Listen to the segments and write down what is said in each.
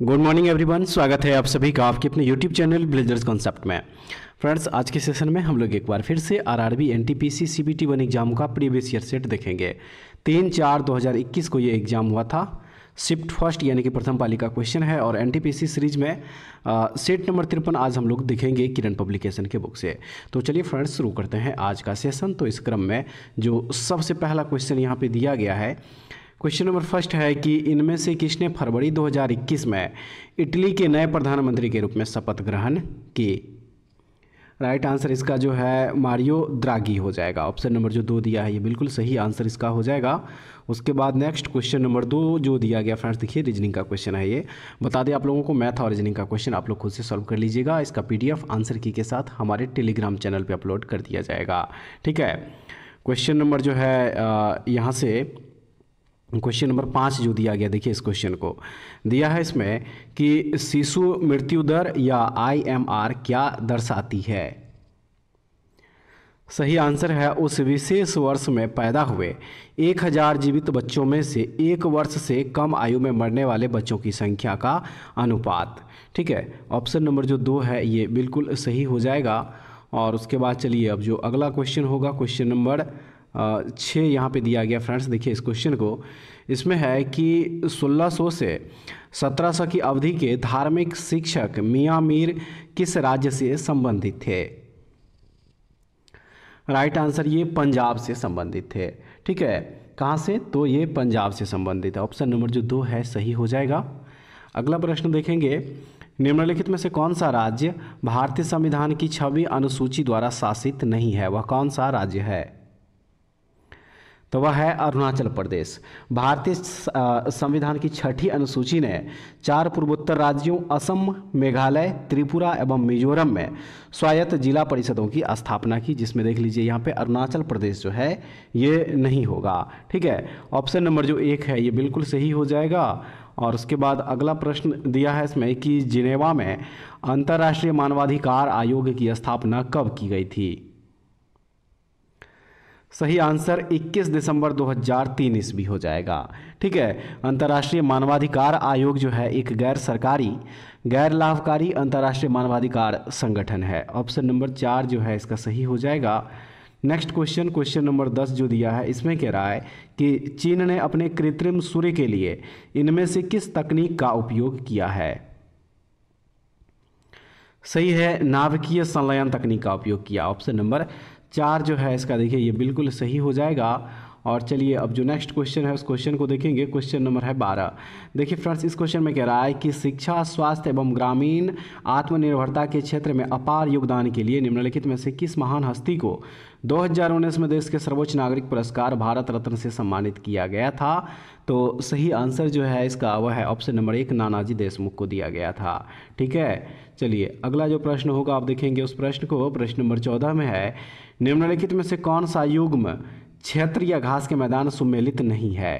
Good morning everyone, स्वागत है आप सभी का आपके अपने यूट्यूब चैनल ब्लेजर्स कॉन्सेप्ट में। फ्रेंड्स, आज के सेशन में हम लोग एक बार फिर से आरआरबी एनटीपीसी सीबीटी 1 एग्जाम का प्रीवियस ईयर सेट देखेंगे। 3/4/2021 को ये एग्जाम हुआ था। शिफ्ट फर्स्ट यानी कि प्रथम पाली का क्वेश्चन है और एनटीपीसी सीरीज में सेट नंबर 53 आज हम लोग दिखेंगे किरण पब्लिकेशन के बुक से। तो चलिए फ्रेंड्स, शुरू करते हैं आज का सेशन। तो इस क्रम में जो सबसे पहला क्वेश्चन यहाँ पे दिया गया है, क्वेश्चन नंबर फर्स्ट है कि इनमें से किसने फरवरी 2021 में इटली के नए प्रधानमंत्री के रूप में शपथ ग्रहण की। राइट आंसर इसका जो है मारियो द्रागी हो जाएगा। ऑप्शन नंबर जो 2 दिया है ये बिल्कुल सही आंसर इसका हो जाएगा। उसके बाद नेक्स्ट क्वेश्चन नंबर 2 जो दिया गया फ्रेंड्स, देखिए रीजनिंग का क्वेश्चन है ये। बता दें आप लोगों को, मैथ और रीजनिंग का क्वेश्चन आप लोग खुद से सॉल्व कर लीजिएगा। इसका पीडीएफ आंसर की के साथ हमारे टेलीग्राम चैनल पर अपलोड कर दिया जाएगा। ठीक है, क्वेश्चन नंबर जो है यहाँ से क्वेश्चन नंबर 5 जो दिया गया, देखिए इस क्वेश्चन को दिया है इसमें कि शिशु मृत्यु दर या IMR क्या दर्शाती है। सही आंसर है उस विशेष वर्ष में पैदा हुए 1000 जीवित बच्चों में से 1 वर्ष से कम आयु में मरने वाले बच्चों की संख्या का अनुपात। ठीक है, ऑप्शन नंबर जो 2 है ये बिल्कुल सही हो जाएगा। और उसके बाद चलिए अब जो अगला क्वेश्चन होगा, क्वेश्चन नंबर 6 यहाँ पे दिया गया फ्रेंड्स। देखिए इस क्वेश्चन को, इसमें है कि 1600 से 1700 की अवधि के धार्मिक शिक्षक मियां मीर किस राज्य से संबंधित थे। राइट आंसर ये पंजाब से संबंधित थे। ठीक है, कहाँ से? तो ये पंजाब से संबंधित है। ऑप्शन नंबर जो 2 है सही हो जाएगा। अगला प्रश्न देखेंगे, निम्नलिखित में से कौन सा राज्य भारतीय संविधान की 6वीं अनुसूची द्वारा शासित नहीं है? वह कौन सा राज्य है? तो वह है अरुणाचल प्रदेश। भारतीय संविधान की 6ठी अनुसूची ने 4 पूर्वोत्तर राज्यों असम, मेघालय, त्रिपुरा एवं मिजोरम में स्वायत्त जिला परिषदों की स्थापना की, जिसमें देख लीजिए यहाँ पे अरुणाचल प्रदेश जो है ये नहीं होगा। ठीक है, ऑप्शन नंबर जो 1 है ये बिल्कुल सही हो जाएगा। और उसके बाद अगला प्रश्न दिया है इसमें कि जिनेवा में अंतर्राष्ट्रीय मानवाधिकार आयोग की स्थापना कब की गई थी। सही आंसर 21 दिसंबर 2003 ईस्वी हो जाएगा। ठीक है, अंतर्राष्ट्रीय मानवाधिकार आयोग जो है एक गैर सरकारी गैर लाभकारी अंतर्राष्ट्रीय मानवाधिकार संगठन है। ऑप्शन नंबर 4 जो है इसका सही हो जाएगा। नेक्स्ट क्वेश्चन, क्वेश्चन नंबर 10 जो दिया है, इसमें कह रहा है कि चीन ने अपने कृत्रिम सूर्य के लिए इनमें से किस तकनीक का उपयोग किया है। सही है, नाभिकीय संलयन तकनीक का उपयोग किया। ऑप्शन नंबर 4 जो है इसका देखिए ये बिल्कुल सही हो जाएगा। और चलिए अब जो नेक्स्ट क्वेश्चन है उस क्वेश्चन को देखेंगे। क्वेश्चन नंबर है 12। देखिए फ्रेंड्स, इस क्वेश्चन में कह रहा है कि शिक्षा, स्वास्थ्य एवं ग्रामीण आत्मनिर्भरता के क्षेत्र में अपार योगदान के लिए निम्नलिखित में से किस महान हस्ती को 2019 में देश के सर्वोच्च नागरिक पुरस्कार भारत रत्न से सम्मानित किया गया था। तो सही आंसर जो है इसका वह है ऑप्शन नंबर 1, नानाजी देशमुख को दिया गया था। ठीक है, चलिए अगला जो प्रश्न होगा आप देखेंगे उस प्रश्न को। प्रश्न नंबर 14 में है, निम्नलिखित में से कौन सा युग्म क्षेत्र या घास के मैदान सुमेलित नहीं है।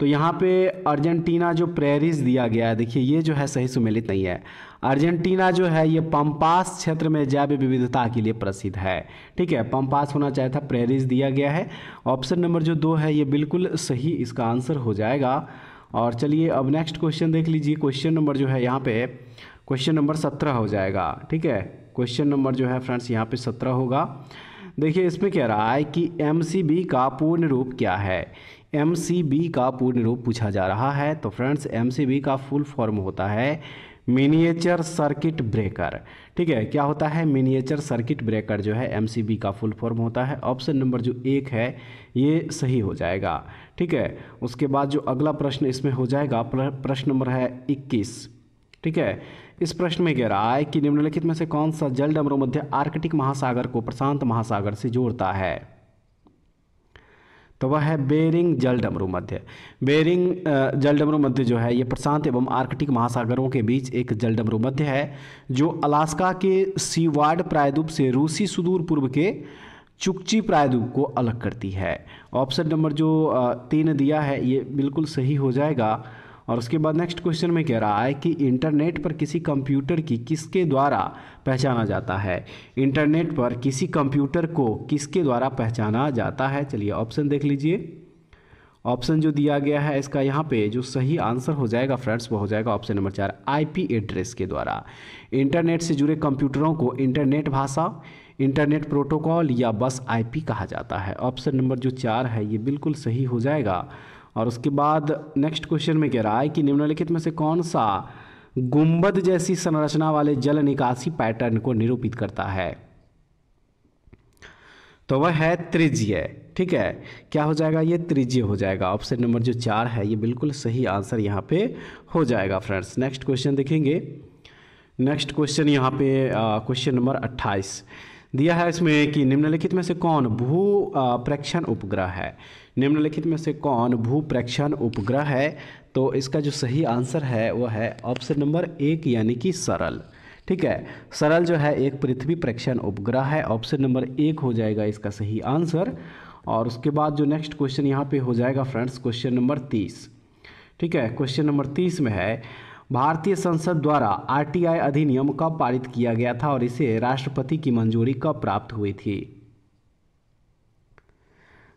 तो यहाँ पे अर्जेंटीना जो प्रेरीज दिया गया है, देखिए ये जो है सही सुमेलित नहीं है। अर्जेंटीना जो है ये पंपास क्षेत्र में जैव विविधता के लिए प्रसिद्ध है। ठीक है, पंपास होना चाहिए था, प्रेरीज दिया गया है। ऑप्शन नंबर जो 2 है ये बिल्कुल सही इसका आंसर हो जाएगा। और चलिए अब नेक्स्ट क्वेश्चन देख लीजिए। क्वेश्चन नंबर जो है यहाँ पे क्वेश्चन नंबर 17 हो जाएगा। ठीक है, क्वेश्चन नंबर जो है फ्रेंड्स यहाँ पे 17 होगा। देखिए इसमें कह रहा है कि MCB का पूर्ण रूप क्या है। MCB का पूर्ण रूप पूछा जा रहा है। तो फ्रेंड्स MCB का फुल फॉर्म होता है मिनिएचर सर्किट ब्रेकर। ठीक है, क्या होता है? मिनिएचर सर्किट ब्रेकर जो है MCB का फुल फॉर्म होता है। ऑप्शन नंबर जो 1 है ये सही हो जाएगा। ठीक है, उसके बाद जो अगला प्रश्न इसमें हो जाएगा, प्रश्न नंबर है 21। ठीक है, इस प्रश्न में कह रहा है कि निम्नलिखित में से कौन सा जलडमरू मध्य आर्कटिक महासागर को प्रशांत महासागर से जोड़ता है। तो वह है बेरिंग जलडमरू मध्य। बेरिंग जलडमरू मध्य जो है ये प्रशांत एवं आर्कटिक महासागरों के बीच एक जलडमरू मध्य है जो अलास्का के सीवार्ड प्रायद्वीप से रूसी सुदूर पूर्व के चुकची प्रायद्वीप को अलग करती है। ऑप्शन नंबर जो 3 दिया है ये बिल्कुल सही हो जाएगा। और उसके बाद नेक्स्ट क्वेश्चन में कह रहा है कि इंटरनेट पर किसी कंप्यूटर की किसके द्वारा पहचाना जाता है। इंटरनेट पर किसी कंप्यूटर को किसके द्वारा पहचाना जाता है। चलिए ऑप्शन देख लीजिए। ऑप्शन जो दिया गया है इसका यहाँ पे जो सही आंसर हो जाएगा फ्रेंड्स वो हो जाएगा ऑप्शन नंबर 4, आईपी एड्रेस के द्वारा इंटरनेट से जुड़े कंप्यूटरों को इंटरनेट भाषा, इंटरनेट प्रोटोकॉल या बस आईपी कहा जाता है। ऑप्शन नंबर जो 4 है ये बिल्कुल सही हो जाएगा। और उसके बाद नेक्स्ट क्वेश्चन में कह रहा है कि निम्नलिखित में से कौन सा गुंबद जैसी संरचना वाले जल निकासी पैटर्न को निरूपित करता है? तो वह है त्रिज्य। ठीक है, क्या हो जाएगा? ये त्रिज्य हो जाएगा। ऑप्शन नंबर जो 4 है ये बिल्कुल सही आंसर यहाँ पे हो जाएगा फ्रेंड्स। नेक्स्ट क्वेश्चन देखेंगे। नेक्स्ट क्वेश्चन यहाँ पे क्वेश्चन नंबर 28 दिया है इसमें कि निम्नलिखित में से कौन भू प्रेक्षण उपग्रह है? निम्नलिखित में से कौन भू प्रेक्षण उपग्रह है? तो इसका जो सही आंसर है वो है ऑप्शन नंबर 1 यानी कि सरल। ठीक है, सरल जो है एक पृथ्वी प्रेक्षण उपग्रह है। ऑप्शन नंबर 1 हो जाएगा इसका सही आंसर। और उसके बाद जो नेक्स्ट क्वेश्चन यहाँ पे हो जाएगा फ्रेंड्स क्वेश्चन नंबर 30। ठीक है, क्वेश्चन नंबर 30 में है भारतीय संसद द्वारा आरटीआई अधिनियम कब पारित किया गया था और इसे राष्ट्रपति की मंजूरी कब प्राप्त हुई थी?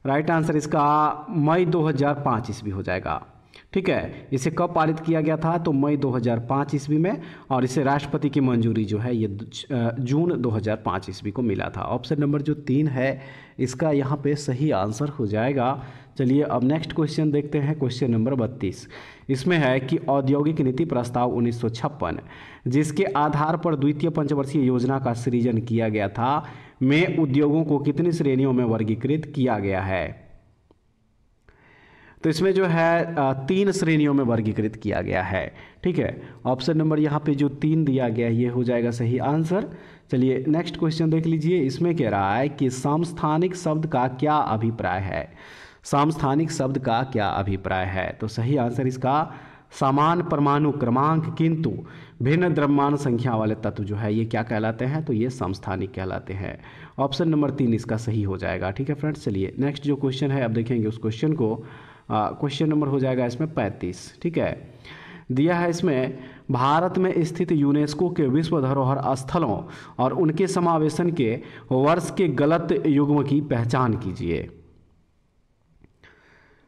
राइट आंसर इसका मई 2005 ईस्वी हो जाएगा। ठीक है, इसे कब पारित किया गया था? तो मई 2005 ईस्वी में, और इसे राष्ट्रपति की मंजूरी जो है ये जून 2005 ईस्वी को मिला था। ऑप्शन नंबर जो 3 है इसका यहाँ पे सही आंसर हो जाएगा। चलिए अब नेक्स्ट क्वेश्चन देखते हैं, क्वेश्चन नंबर 32। इसमें है कि औद्योगिक नीति प्रस्ताव 1956 जिसके आधार पर द्वितीय पंचवर्षीय योजना का सृजन किया गया था में उद्योगों को कितनी श्रेणियों में वर्गीकृत किया गया है? तो इसमें जो है 3 श्रेणियों में वर्गीकृत किया गया है। ठीक है, ऑप्शन नंबर यहाँ पे जो 3 दिया गया है ये हो जाएगा सही आंसर। चलिए नेक्स्ट क्वेश्चन देख लीजिए। इसमें कह रहा है कि समस्थानिक शब्द का क्या अभिप्राय है? समस्थानिक शब्द का क्या अभिप्राय है? तो सही आंसर इसका समान परमाणु क्रमांक किंतु भिन्न द्रव्यमान संख्या वाले तत्व जो है ये क्या कहलाते हैं? तो ये समस्थानिक कहलाते हैं। ऑप्शन नंबर 3 इसका सही हो जाएगा। ठीक है फ्रेंड्स, चलिए नेक्स्ट जो क्वेश्चन है अब देखेंगे उस क्वेश्चन को। क्वेश्चन नंबर हो जाएगा इसमें 35। ठीक है, दिया है इसमें भारत में स्थित यूनेस्को के विश्व धरोहर स्थलों और उनके समावेशन के वर्ष के गलत युग्म की पहचान कीजिए।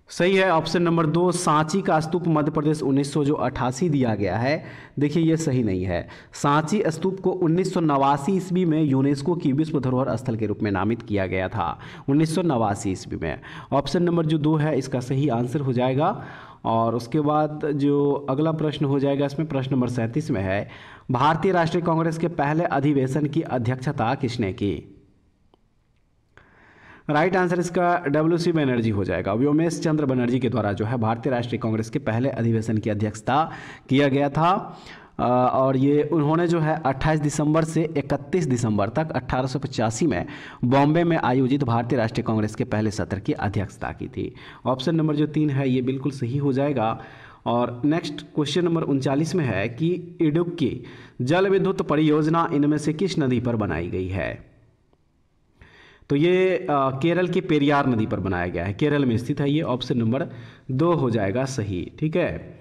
सही है ऑप्शन नंबर 2, सांची का स्तूप मध्य प्रदेश 1988 दिया गया है। देखिए ये सही नहीं है। सांची स्तूप को 1989 ईस्वी में यूनेस्को की विश्व धरोहर स्थल के रूप में नामित किया गया था, 1989 ईस्वी में। ऑप्शन नंबर जो 2 है इसका सही आंसर हो जाएगा। और उसके बाद जो अगला प्रश्न हो जाएगा इसमें प्रश्न नंबर 37 में है भारतीय राष्ट्रीय कांग्रेस के पहले अधिवेशन की अध्यक्षता किसने की? राइट आंसर इसका WC बनर्जी हो जाएगा। व्योमेश चंद्र बनर्जी के द्वारा जो है भारतीय राष्ट्रीय कांग्रेस के पहले अधिवेशन की अध्यक्षता किया गया था। और ये उन्होंने जो है 28 दिसंबर से 31 दिसंबर तक 1885 में बॉम्बे में आयोजित भारतीय राष्ट्रीय कांग्रेस के पहले सत्र की अध्यक्षता की थी। ऑप्शन नंबर जो 3 है ये बिल्कुल सही हो जाएगा। और नेक्स्ट क्वेश्चन नंबर 39 में है कि इडुक्की जल विद्युत परियोजना इनमें से किस नदी पर बनाई गई है? तो ये केरल की पेरियार नदी पर बनाया गया है, केरल में स्थित है ये। ऑप्शन नंबर 2 हो जाएगा सही। ठीक है,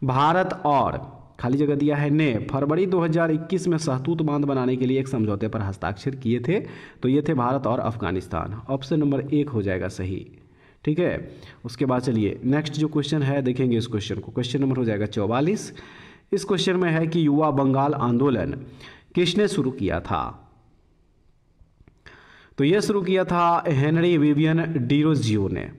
भारत और खाली जगह दिया है ने फरवरी 2021 में सहतूत बांध बनाने के लिए एक समझौते पर हस्ताक्षर किए थे। तो ये थे भारत और अफगानिस्तान। ऑप्शन नंबर 1 हो जाएगा सही। ठीक है, उसके बाद चलिए नेक्स्ट जो क्वेश्चन है देखेंगे इस क्वेश्चन को। क्वेश्चन नंबर हो जाएगा 44। इस क्वेश्चन में है कि युवा बंगाल आंदोलन किसने शुरू किया था? तो यह शुरू किया था हेनरी विवियन डिरोजियो ने।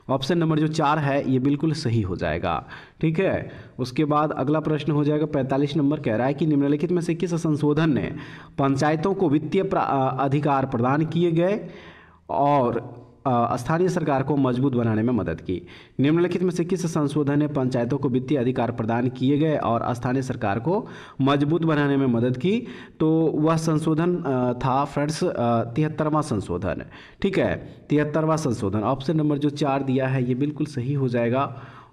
ऑप्शन नंबर जो 4 है ये बिल्कुल सही हो जाएगा। ठीक है, उसके बाद अगला प्रश्न हो जाएगा 45 नंबर। कह रहा है कि निम्नलिखित में से किस संशोधन ने पंचायतों को वित्तीय अधिकार प्रदान किए गए और स्थानीय सरकार को मजबूत बनाने में मदद की? निम्नलिखित में से किस संशोधन ने पंचायतों को वित्तीय अधिकार प्रदान किए गए और स्थानीय सरकार को मजबूत बनाने में मदद की? तो वह संशोधन था फ्रेंड्स 73वां संशोधन। ठीक है, 73वां संशोधन। ऑप्शन नंबर जो 4 दिया है ये बिल्कुल सही हो जाएगा।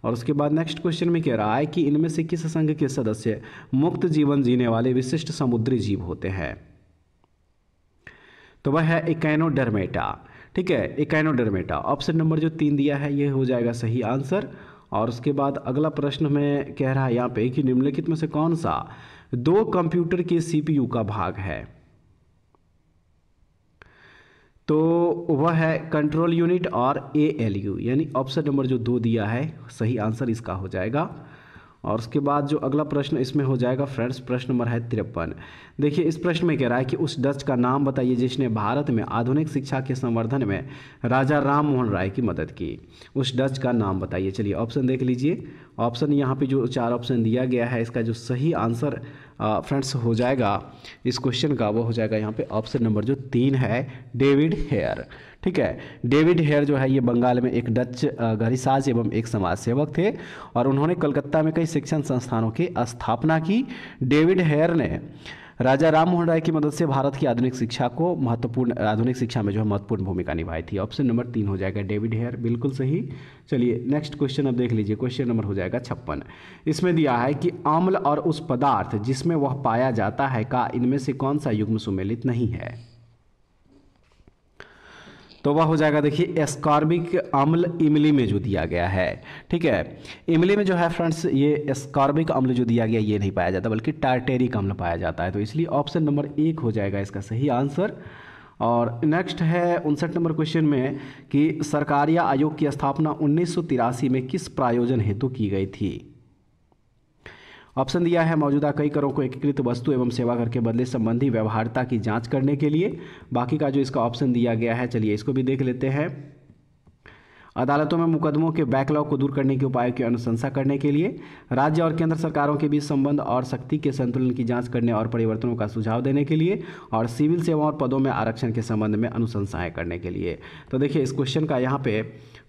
और उसके बाद नेक्स्ट क्वेश्चन में कह रहा है कि इनमें से किस संघ के सदस्य मुक्त जीवन जीने वाले विशिष्ट समुद्री जीव होते हैं? तो वह है इकैनोडर्मेटा। ठीक है, इकैनोडर्मेटा। ऑप्शन नंबर जो 3 दिया है ये हो जाएगा सही आंसर। और उसके बाद अगला प्रश्न में कह रहा है यहाँ पे कि निम्नलिखित में से कौन सा 2 कंप्यूटर के CPU का भाग है? तो वह है कंट्रोल यूनिट और ALU, यानी ऑप्शन नंबर जो 2 दिया है सही आंसर इसका हो जाएगा। और उसके बाद जो अगला प्रश्न इसमें हो जाएगा फ्रेंड्स, प्रश्न नंबर है 53। देखिए इस प्रश्न में कह रहा है कि उस डच का नाम बताइए जिसने भारत में आधुनिक शिक्षा के संवर्धन में राजा राम मोहन राय की मदद की। उस डच का नाम बताइए। चलिए ऑप्शन देख लीजिए। ऑप्शन यहाँ पे जो 4 ऑप्शन दिया गया है, इसका जो सही आंसर फ्रेंड्स हो जाएगा इस क्वेश्चन का, वो हो जाएगा यहाँ पे ऑप्शन नंबर जो 3 है, डेविड हेयर। ठीक है, डेविड हेयर जो है ये बंगाल में एक डच घड़ीसाज एवं एक समाज सेवक थे और उन्होंने कलकत्ता में कई शिक्षण संस्थानों की स्थापना की। डेविड हेयर ने राजा राम मोहन राय की मदद से भारत की आधुनिक शिक्षा में जो है महत्वपूर्ण भूमिका निभाई थी। ऑप्शन नंबर 3 हो जाएगा डेविड हेयर, बिल्कुल सही। चलिए नेक्स्ट क्वेश्चन अब देख लीजिए। क्वेश्चन नंबर हो जाएगा 56। इसमें दिया है कि अम्ल और उस पदार्थ जिसमें वह पाया जाता है का इनमें से कौन सा युग्म सुमेलित नहीं है। तो वह हो जाएगा देखिए एस्कॉर्बिक अम्ल इमली में जो दिया गया है। ठीक है, इमली में जो है फ्रेंड्स ये एस्कॉर्बिक अम्ल जो दिया गया ये नहीं पाया जाता बल्कि टार्टेरिक अम्ल पाया जाता है। तो इसलिए ऑप्शन नंबर 1 हो जाएगा इसका सही आंसर। और नेक्स्ट है 59 नंबर क्वेश्चन में कि सरकारिया आयोग की स्थापना 1983 में किस प्रायोजन हेतु की गई थी। ऑप्शन दिया है मौजूदा कई करों को एकीकृत वस्तु एवं सेवा कर के बदले संबंधी व्यवहार्यता की जांच करने के लिए। बाकी का जो इसका ऑप्शन दिया गया है, चलिए इसको भी देख लेते हैं। अदालतों में मुकदमों के बैकलॉग को दूर करने के उपायों की अनुशंसा करने के लिए, राज्य और केंद्र सरकारों के बीच संबंध और शक्ति के संतुलन की जांच करने और परिवर्तनों का सुझाव देने के लिए, और सिविल सेवाओं और पदों में आरक्षण के संबंध में अनुशंसाएं करने के लिए। तो देखिए इस क्वेश्चन का यहाँ पे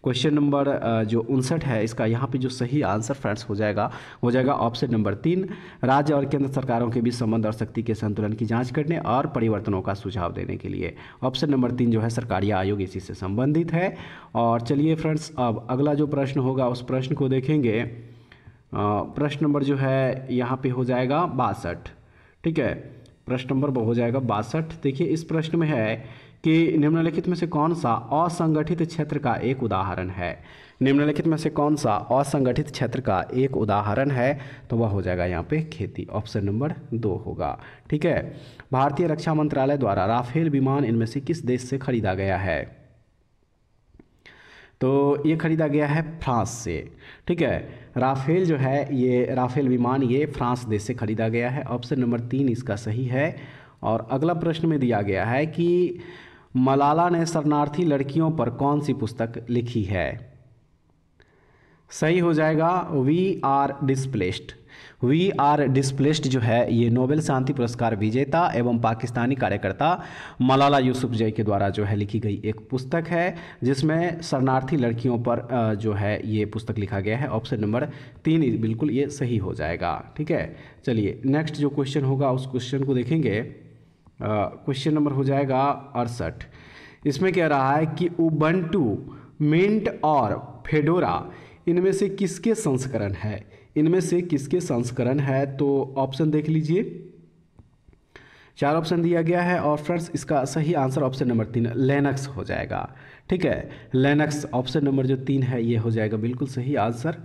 क्वेश्चन नंबर जो 59 है इसका यहाँ पे जो सही आंसर फ्रेंड्स हो जाएगा ऑप्शन नंबर 3, राज्य और केंद्र सरकारों के बीच संबंध और शक्ति के संतुलन की जांच करने और परिवर्तनों का सुझाव देने के लिए। ऑप्शन नंबर 3 जो है सरकारी आयोग इसी से संबंधित है। और चलिए फ्रेंड्स अब अगला जो प्रश्न होगा उस प्रश्न को देखेंगे। प्रश्न नंबर जो है यहाँ पे हो जाएगा 62। ठीक है, प्रश्न नंबर हो जाएगा 62। देखिए इस प्रश्न में है कि निम्नलिखित में से कौन सा असंगठित क्षेत्र का एक उदाहरण है। निम्नलिखित में से कौन सा असंगठित क्षेत्र का एक उदाहरण है, तो वह हो जाएगा यहाँ पे खेती। ऑप्शन नंबर 2 होगा। ठीक है, भारतीय रक्षा मंत्रालय द्वारा राफेल विमान इनमें से किस देश से खरीदा गया है। तो ये खरीदा गया है फ्रांस से। ठीक है, राफेल जो है ये राफेल विमान ये फ्रांस देश से खरीदा गया है। ऑप्शन नंबर 3 इसका सही है। और अगला प्रश्न में दिया गया है कि मलाला ने शरणार्थी लड़कियों पर कौन सी पुस्तक लिखी है। सही हो जाएगा we are displaced. We are displaced जो है ये नोबेल शांति पुरस्कार विजेता एवं पाकिस्तानी कार्यकर्ता मलाला यूसुफजई के द्वारा जो है लिखी गई एक पुस्तक है जिसमें शरणार्थी लड़कियों पर जो है ये पुस्तक लिखा गया है। ऑप्शन नंबर 3 बिल्कुल ये सही हो जाएगा। ठीक है, चलिए नेक्स्ट जो क्वेश्चन होगा उस क्वेश्चन को देखेंगे। क्वेश्चन नंबर हो जाएगा 68। इसमें कह रहा है कि उबंटू, मिंट और फेडोरा इनमें से किसके संस्करण है। इनमें से किसके संस्करण है, तो ऑप्शन देख लीजिए। 4 ऑप्शन दिया गया है और फ्रेंड्स इसका सही आंसर ऑप्शन नंबर 3 लिनक्स हो जाएगा। ठीक है, लिनक्स ऑप्शन नंबर जो 3 है ये हो जाएगा बिल्कुल सही आंसर।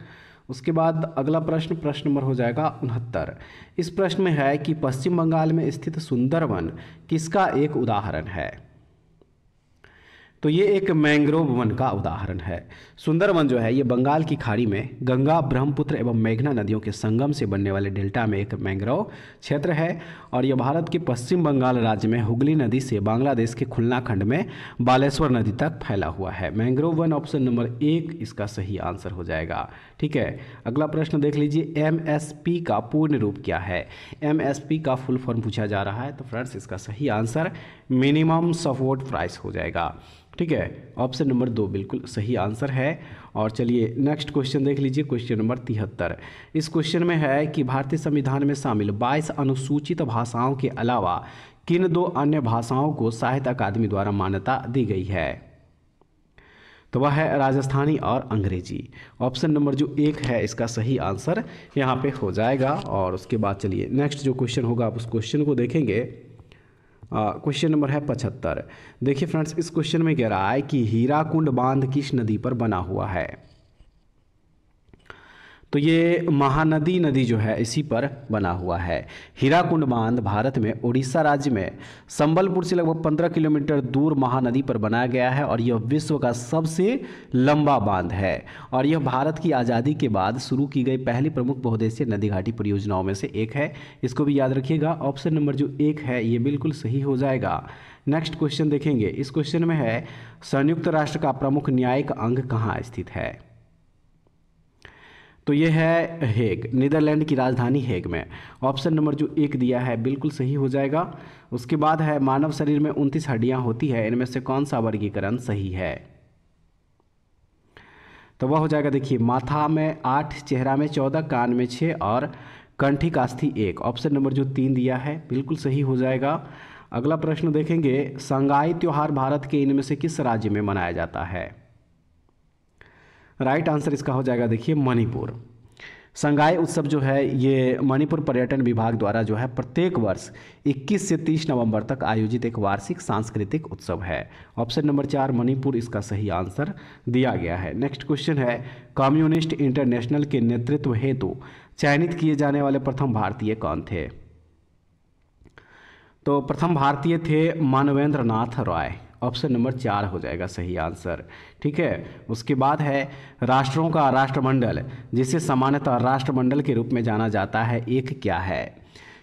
उसके बाद अगला प्रश्न नंबर हो जाएगा 69। इस प्रश्न में है कि पश्चिम बंगाल में स्थित सुंदरवन किसका एक उदाहरण है। तो ये एक मैंग्रोव वन का उदाहरण है। सुंदरवन जो है ये बंगाल की खाड़ी में गंगा, ब्रह्मपुत्र एवं मेघना नदियों के संगम से बनने वाले डेल्टा में एक मैंग्रोव क्षेत्र है और यह भारत के पश्चिम बंगाल राज्य में हुगली नदी से बांग्लादेश के खुलना खंड में बालेश्वर नदी तक फैला हुआ है। मैंग्रोव वन ऑप्शन नंबर 1 इसका सही आंसर हो जाएगा। ठीक है, अगला प्रश्न देख लीजिए। MSP का पूर्ण रूप क्या है। MSP का फुल फॉर्म पूछा जा रहा है, तो फ्रेंड्स इसका सही आंसर मिनिमम सपोर्ट प्राइस हो जाएगा। ठीक है, ऑप्शन नंबर 2 बिल्कुल सही आंसर है। और चलिए नेक्स्ट क्वेश्चन देख लीजिए। Question number 73। इस क्वेश्चन में है कि भारतीय संविधान में शामिल 22 अनुसूचित भाषाओं के अलावा किन 2 अन्य भाषाओं को साहित्य अकादमी द्वारा मान्यता दी गई है। तो वह है राजस्थानी और अंग्रेजी। ऑप्शन नंबर जो 1 है इसका सही आंसर यहाँ पे हो जाएगा। और उसके बाद चलिए नेक्स्ट जो क्वेश्चन होगा आप उस क्वेश्चन को देखेंगे। क्वेश्चन नंबर है 75। देखिए फ्रेंड्स इस क्वेश्चन में कह रहा है कि हीराकुंड बांध किस नदी पर बना हुआ है। तो ये महानदी नदी जो है इसी पर बना हुआ है। हीराकुंड बांध भारत में उड़ीसा राज्य में संबलपुर से लगभग 15 किलोमीटर दूर महानदी पर बनाया गया है और यह विश्व का सबसे लंबा बांध है और यह भारत की आज़ादी के बाद शुरू की गई पहली प्रमुख बहुउद्देशीय नदी घाटी परियोजनाओं में से एक है। इसको भी याद रखिएगा। ऑप्शन नंबर जो 1 है ये बिल्कुल सही हो जाएगा। नेक्स्ट क्वेश्चन देखेंगे। इस क्वेश्चन में है संयुक्त राष्ट्र का प्रमुख न्यायिक अंग कहाँ स्थित है? तो ये है हेग, नीदरलैंड की राजधानी हेग में। ऑप्शन नंबर जो 1 दिया है बिल्कुल सही हो जाएगा। उसके बाद है मानव शरीर में 29 हड्डियां होती है, इनमें से कौन सा वर्गीकरण सही है? तो वह हो जाएगा, देखिए, माथा में 8, चेहरा में 14, कान में 6 और कंठिक अस्थि 1। ऑप्शन नंबर जो 3 दिया है बिल्कुल सही हो जाएगा। अगला प्रश्न देखेंगे। संगाई त्योहार भारत के इनमें से किस राज्य में मनाया जाता है? राइट आंसर इसका हो जाएगा, देखिए, मणिपुर। संगाई उत्सव जो है ये मणिपुर पर्यटन विभाग द्वारा जो है प्रत्येक वर्ष 21 से 30 नवंबर तक आयोजित एक वार्षिक सांस्कृतिक उत्सव है। ऑप्शन नंबर 4 मणिपुर इसका सही आंसर दिया गया है। नेक्स्ट क्वेश्चन है कम्युनिस्ट इंटरनेशनल के नेतृत्व हेतु चयनित किए जाने वाले प्रथम भारतीय कौन थे? तो प्रथम भारतीय थे मानवेंद्र नाथ रॉय। ऑप्शन नंबर 4 हो जाएगा सही आंसर। ठीक है। उसके बाद है राष्ट्रों का राष्ट्रमंडल जिसे सामान्यतः राष्ट्रमंडल के रूप में जाना जाता है, एक क्या है?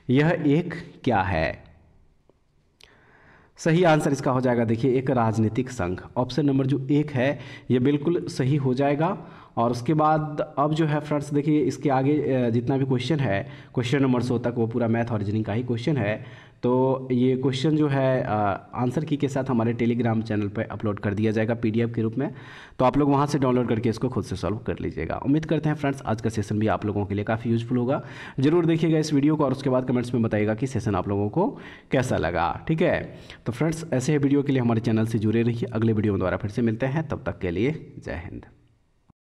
यह एक क्या है? सही आंसर इसका हो जाएगा, देखिए, एक राजनीतिक संघ। ऑप्शन नंबर जो 1 है ये बिल्कुल सही हो जाएगा। और उसके बाद अब जो है फ्रेंड्स, देखिए, इसके आगे जितना भी क्वेश्चन है, क्वेश्चन नंबर 100 तक वो पूरा मैथ और रीजनिंग का ही क्वेश्चन है। तो ये क्वेश्चन जो है आंसर की के साथ हमारे टेलीग्राम चैनल पर अपलोड कर दिया जाएगा PDF के रूप में, तो आप लोग वहाँ से डाउनलोड करके इसको खुद से सॉल्व कर लीजिएगा। उम्मीद करते हैं फ्रेंड्स आज का सेशन भी आप लोगों के लिए काफ़ी यूजफुल होगा। जरूर देखिएगा इस वीडियो को और उसके बाद कमेंट्स में बताइएगा कि सेशन आप लोगों को कैसा लगा। ठीक है। तो फ्रेंड्स ऐसे ही वीडियो के लिए हमारे चैनल से जुड़े रहिए। अगले वीडियो में दोबारा फिर से मिलते हैं, तब तक के लिए जय हिंद।